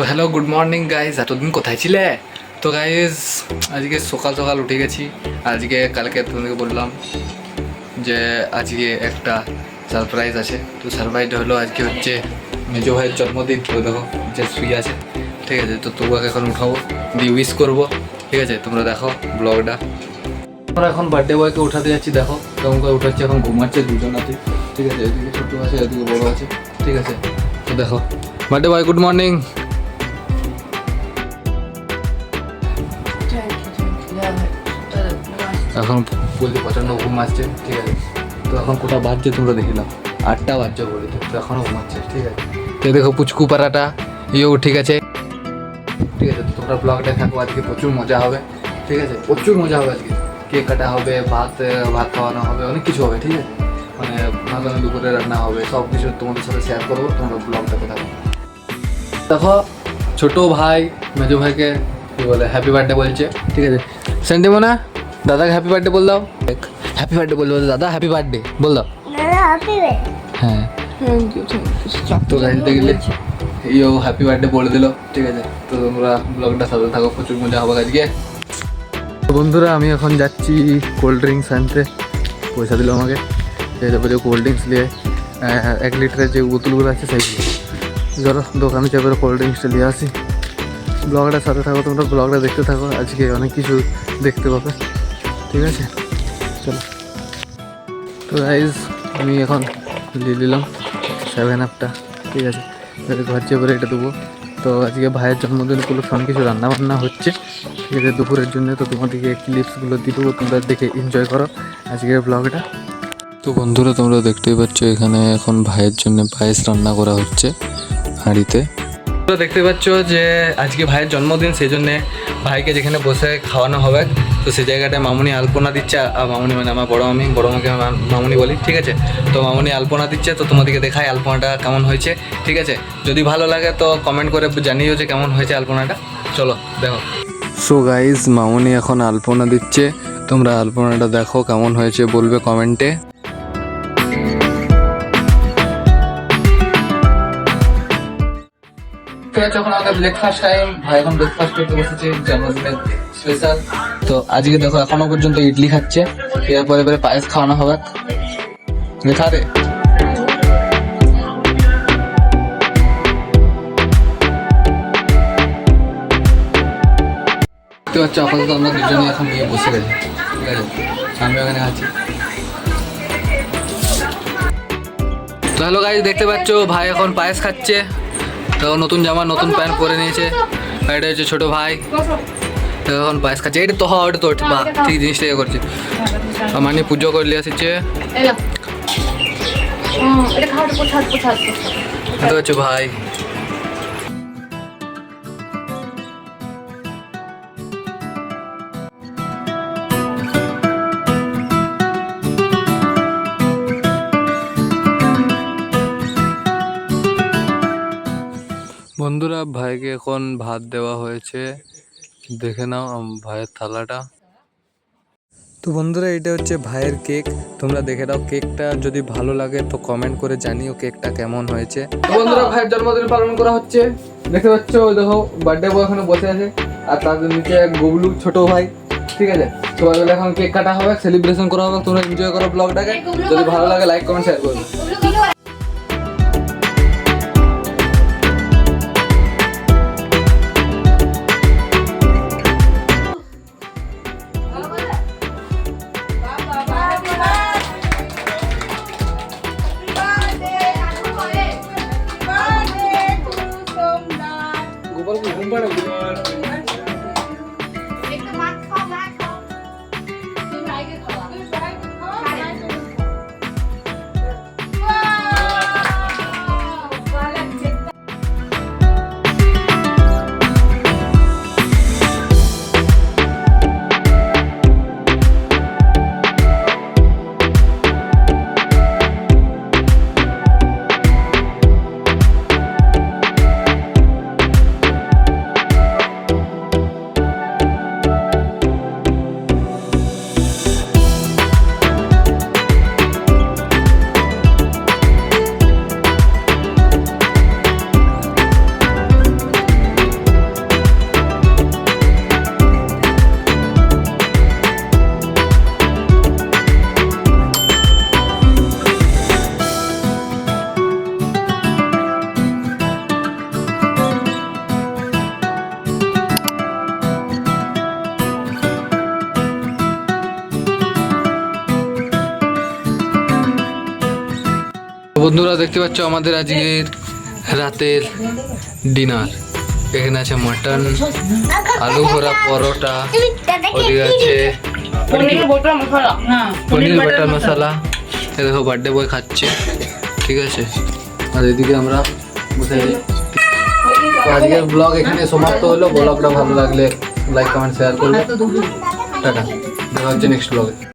Hello good morning guys, এতদিন কোথায় ছিলে? তো গাইজ আজকে সকাল সকাল উঠে গেছি। কালকে তোমাদেরকে বললাম যে আজকে একটা সারপ্রাইজ আছে। তো সারপ্রাইজটা হলো আজকে হচ্ছে মেজো ভাইয়ের জন্মদিন। তো দেখো যে শুয়ে আছে, ঠিক আছে। তো তোমাকে এখন উঠাবো, দিয়ে উইশ করবো, ঠিক আছে। তোমরা দেখো ব্লগটা। আমরা এখন বার্থডে বয়কে উঠাতে যাচ্ছি। দেখো কেমন করে উঠাচ্ছে, এখন ঘুমাচ্ছে দুজন আছে, ঠিক আছে। এদিকে ছোটো আছে, এদিকে বড়ো আছে, ঠিক আছে। তো দেখো বার্থডে বয় গুড মর্নিং। এখন বলতে প্রচণ্ড ঘুম আসছে, ঠিক আছে। তো এখন কোটা বাজছে তোমরা দেখিলাম, 8টা বাজছে বলেছে। তো এখনও ঘুমাচ্ছে, ঠিক আছে। তো দেখো পুচকু পাড়াটা ইয়েও ঠিক আছে, ঠিক আছে। তো তোমরা ব্লগটা থাকো, আজকে প্রচুর মজা হবে, ঠিক আছে। প্রচুর মজা হবে আজকে। কেক কাটা হবে, ভাত খাওয়ানো হবে, অনেক কিছু হবে, ঠিক আছে। মানে আগামী দুপুরে রান্না হবে, সব কিছু তোমাদের সাথে শেয়ার করবো। তোমরা ব্লগটাতে থাকো। দেখো ছোটো ভাই মেজো ভাইকে কী বলে হ্যাপি বার্থডে বলছে, ঠিক আছে। সেন্টিমোনা দাদাকে হ্যাপি বার্থডে বল দাও। হ্যাপি বার্থডে বলবো, দাদা হ্যাপি বার্থডে বল দাও। হ্যাঁ তো গাড়িতে গেলে ইও হ্যাপি বার্থডে বলে দিল, ঠিক আছে। তো তোমরা ব্লগটা সাথে থাকো, প্রচুর মজা হবে আজকে। তো বন্ধুরা আমি এখন যাচ্ছি কোল্ড ড্রিঙ্কস আনতে। পয়সা দিল আমাকে, ঠিক আছে। বলে কোল্ড ড্রিঙ্কস নিয়ে 1 লিটারের যে বোতলগুলো আছে সেইগুলো, ধরো দোকানে যাবে কোল্ড ড্রিঙ্কসটা নিয়ে আসি। ব্লগটার সাথে থাকো, তোমরা ব্লগটা দেখতে থাকো, আজকে অনেক কিছু দেখতে পাবে, ঠিক আছে। চলো। তো গাইজ আমি এখন নিয়ে নিলাম 7 আপটা, ঠিক আছে। ঘর চেয়ে এটা দেবো। তো আজকে ভাইয়ের জন্মদিন উপলক্ষে অনেক কিছু রান্নাবান্না হচ্ছে, ঠিক আছে, দুপুরের জন্য। তো তোমাদেরকে ক্লিপসগুলো দিয়ে দেবো, তোমরা দেখে এনজয় করো আজকের ব্লগটা। তো বন্ধুরা তোমরা দেখতেই পাচ্ছ এখানে এখন ভাইয়ের জন্য পায়েস রান্না করা হচ্ছে হাঁড়িতে। তোমরা দেখতে পাচ্ছ যে আজকে ভাইয়ের জন্মদিন, সেই জন্যে ভাইকে যেখানে বসে খাওয়ানো হবে, তো সেই জায়গাটায় মামুনি আলপনা দিচ্ছে। আর মামুনি মানে আমার বড় মাকে মামুনি বলি, ঠিক আছে। তো মামুনি আলপনা দিচ্ছে, তো তোমাদেরকে দেখায় আলপনাটা কেমন হয়েছে, ঠিক আছে। যদি ভালো লাগে তো কমেন্ট করে জানিও যে কেমন হয়েছে আলপনাটা। চলো দেখো। সো গাইজ মামুনি এখন আলপনা দিচ্ছে, তোমরা আলপনাটা দেখো কেমন হয়েছে বলবে কমেন্টে। যখন আমাদের ব্রেকফাস্ট টাইম, ভাই এখন ব্রেকফাস্ট করতে বসেছে, জন্মদিনের স্পেশাল। তো আজকে দেখো এখনো পর্যন্ত ইডলি খাচ্ছে, এরপরে এবারে পায়েস খাওয়ানো হবে। খা রে। দেখতে পাচ্ছ আপাতত আমরা দুজনে এখন নিয়ে বসে গেছি, ঠিক আছে। আমি ওখানে আছি। তো হ্যালো গাইজ দেখতে পাচ্ছ ভাই এখন পায়েস খাচ্ছে। তো নতুন জামা নতুন প্যান্ট পরে নিয়েছে। এটা হচ্ছে ছোটো ভাই, এখন পায়েস খাচ্ছে। এটা তো ওটা তো বা ঠিক জিনিসটা ইয়ে করছে। মানে পুজো করলে আসছে, এটা হচ্ছে ভাই। বন্ধুরা ভাইকে এখন ভাত দেওয়া হয়েছে, দেখে নাও ভাইয়ের থালাটা। তো বন্ধুরা এটা হচ্ছে ভাইয়ের কেক, তোমরা দেখে নাও। কেকটা যদি ভালো লাগে তো কমেন্ট করে জানিও কেকটা কেমন হয়েছে। বন্ধুরা ভাইয়ের জন্মদিন পালন করা হচ্ছে, দেখতে পাচ্ছ। দেখো বার্থডে বয় এখানে বসে আছে, আর তার নিচে গুবলু ছোট ভাই, ঠিক আছে। সবাই মিলে এখন কেক কাটা হবে, সেলিব্রেশন করা হবে। তোমরা এনজয় করো ব্লগটাকে, যদি ভালো লাগে লাইক কমেন্ট শেয়ার করবে। বন্ধুরা দেখতে পাচ্ছ আমাদের আজকের রাতের ডিনার। এখানে আছে মাটন, আলু ভরা পরোটা, ওদিকে আছে পনির বাটার মশলা। হ্যাঁ, পনির বাটার মশলা। এ দেখো বার্থডে বয় খাচ্ছে, ঠিক আছে। আর এদিকে আমরা বসে আছি। তো আজকের ব্লগ এখানে সমাপ্ত হলো। ব্লগটা ভালো লাগলে লাইক কমেন্ট শেয়ার করবে। টাটা, দেখা হচ্ছে নেক্সট ব্লগে।